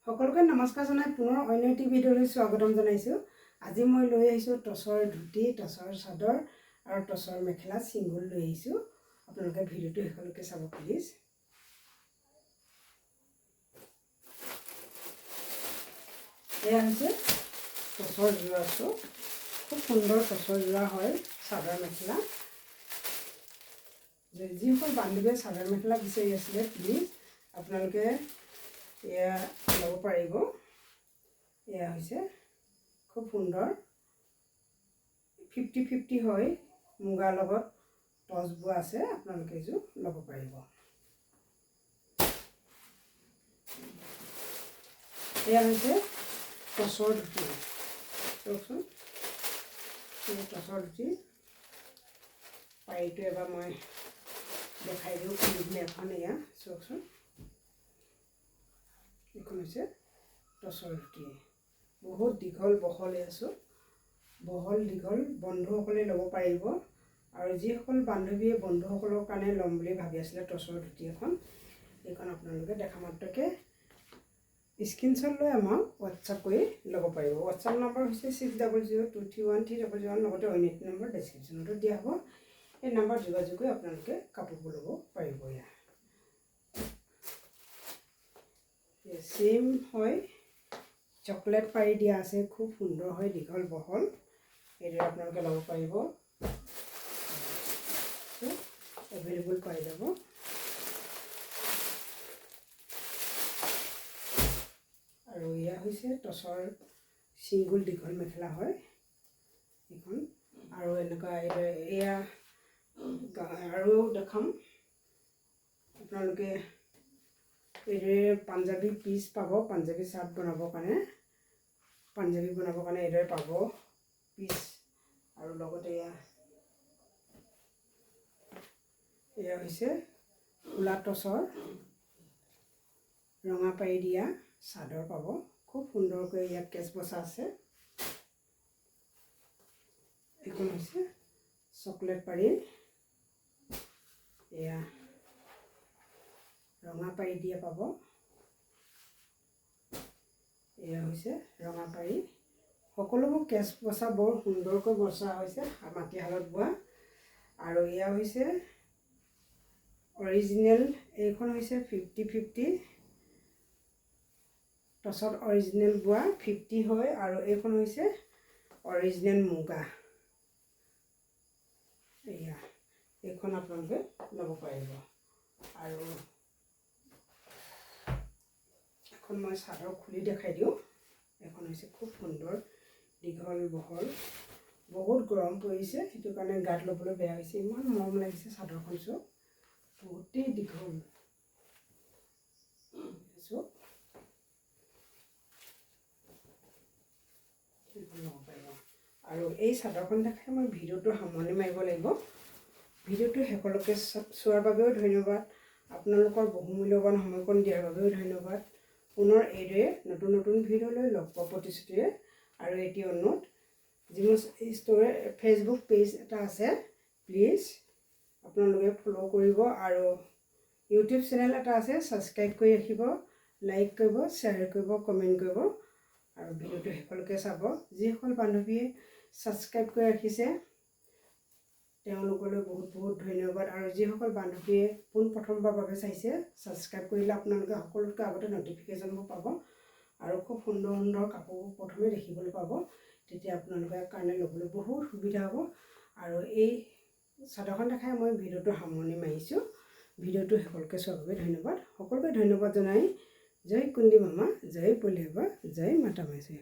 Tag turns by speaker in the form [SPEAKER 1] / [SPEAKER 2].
[SPEAKER 1] সকলোকে নমস্কাৰ জনাই পুনৰ অন্য এটি ভিডিঅ'লৈ স্বাগতম জনাইছোঁ। আজি মই লৈ আহিছোঁ টচৰ ধুতি, টচৰ চাদৰ আৰু টচৰ মেখেলা চিংগুল লৈ আহিছোঁ। আপোনালোকে ভিডিঅ'টো শেষলৈকে চাব প্লিজ। এয়া হৈছে টচৰ যোৰাটো, খুব সুন্দৰ টচৰ যোৰা হয় চাদৰ মেখেলা। যিসকল বান্ধৱীয়ে চাদৰ মেখেলা বিচাৰি আছিলে প্লিজ আপোনালোকে এয়া ল'ব পাৰিব। এয়া হৈছে খুব সুন্দৰ 50-50 হয়, মুগাৰ লগত টচ বোৱা আছে, আপোনালোকে এযোৰ ল'ব পাৰিব। এয়া হৈছে টচৰ ধুতি, চাওকচোন টচৰ ধুতি। পাৰিটো এবাৰ মই দেখাই দিওঁ খুলি এখন। এয়া চাওকচোন, এইখন হৈছে টচৰ ধুতি, বহুত দীঘল বহল। আছোঁ বহল দীঘল, বন্ধুসকলে ল'ব পাৰিব। আৰু যিসকল বান্ধৱীয়ে বন্ধুসকলৰ কাৰণে ল'ম বুলি ভাবি আছিলে টচৰ ধুতি এখন, এইখন আপোনালোকে দেখা মাত্ৰকে স্ক্ৰীনশ্বট লৈ আমাক হোৱাটছআপ কৰি ল'ব পাৰিব। হোৱাটছআপ নম্বৰ হৈছে 6002313001, লগতে অন্য এটি নম্বৰ ডেছক্ৰিপশ্যনতো দিয়া হ'ব। এই নম্বৰ যোগাযোগ কৰি আপোনালোকে কাপোৰবোৰ ল'ব পাৰিব। চেম হয়, চকলেট পাৰি দিয়া আছে, খুব সুন্দৰ হয়, দীঘল বহল। এইদৰে আপোনালোকে ল'ব পাৰিব, এভেইলেবল পাই যাব। আৰু এয়া হৈছে টচৰ চিংগুল দীঘল মেখেলা হয় এইখন। আৰু এনেকুৱা এয়া আৰু দেখাম আপোনালোকে। এইদৰে পাঞ্জাবী পিচ পাব, পাঞ্জাবী চাৰ্ট বনাবৰ কাৰণে, এইদৰে পাব পিচ। আৰু লগতে এয়া হৈছে খোলা টচৰ ৰঙা পাৰি দিয়া চাদৰ পাব, খুব সুন্দৰকৈ ইয়াত কেচ বচা আছে। এইখন হৈছে চকলেট পাৰি, এয়া ৰঙা পাৰি দিয়া পাব। এয়া হৈছে ৰঙা পাৰি, সকলোবোৰ কেচ বচা বৰ সুন্দৰকৈ বচা হৈছে, মাটিশালত বোৱা। আৰু এয়া হৈছে অৰিজিনেল, এইখন হৈছে 50-50 টচত অৰিজিনেল বোৱা 50 হয়। আৰু এইখন হৈছে অৰিজিনেল মুগা। এয়া এইখন আপোনালোকে ল'ব পাৰিব। আৰু এখন মই চাদৰ খুলি দেখাই দিওঁ। এখন হৈছে খুব সুন্দৰ দীঘল বহল, বহুত গৰম পৰিছে, সেইটো কাৰণে গাত ল'বলৈ বেয়া হৈছে। ইমান মৰম লাগিছে চাদৰখন, চব বহুতেই দীঘল। আৰু এই চাদৰখন দেখাই মই ভিডিঅ'টো সামৰণি মাৰিব লাগিব। ভিডিঅ'টো শেষলৈকে চোৱাৰ বাবেও ধন্যবাদ। আপোনালোকৰ বহুমূল্যৱান সময়কণ দিয়াৰ বাবেও ধন্যবাদ। পুনৰ এইদৰে নতুন নতুন ভিডিঅ' লৈ লগ পোৱা প্ৰতিশ্ৰুতিৰে। আৰু এটি অনুৰোধ, যিবোৰ ষ্ট'ৰে ফেচবুক পেজ এটা আছে প্লিজ আপোনালোকে ফ'ল' কৰিব। আৰু ইউটিউব চেনেল এটা আছে, ছাবস্ক্ৰাইব কৰি ৰাখিব, লাইক কৰিব, শ্বেয়াৰ কৰিব, কমেণ্ট কৰিব। আৰু ভিডিঅ'টো শেষলৈকে চাব। যিসকল বান্ধৱীয়ে ছাবস্ক্ৰাইব কৰি ৰাখিছে তেওঁলোকলৈ বহুত বহুত ধন্যবাদ। আৰু যিসকল বান্ধৱীয়ে পোনপ্ৰথমবাৰৰ বাবে চাইছে, ছাবস্ক্ৰাইব কৰিলে আপোনালোকে সকলোতকৈ আগতে ন'টিফিকেশ্যনবোৰ পাব। আৰু খুব সুন্দৰ সুন্দৰ কাপোৰবোৰ প্ৰথমে দেখিবলৈ পাব, তেতিয়া আপোনালোকৰ কাৰণে ল'বলৈ বহুত সুবিধা হ'ব। আৰু এই চাদৰখন দেখাই মই ভিডিঅ'টো সামৰণি মাৰিছোঁ। ভিডিঅ'টো শেষলৈকে চোৱাৰ বাবে ধন্যবাদ। সকলোকে ধন্যবাদ জনাই জয় কুন্দি মামা, জয় পলিয়াবা, জয় মাতা মাইছে।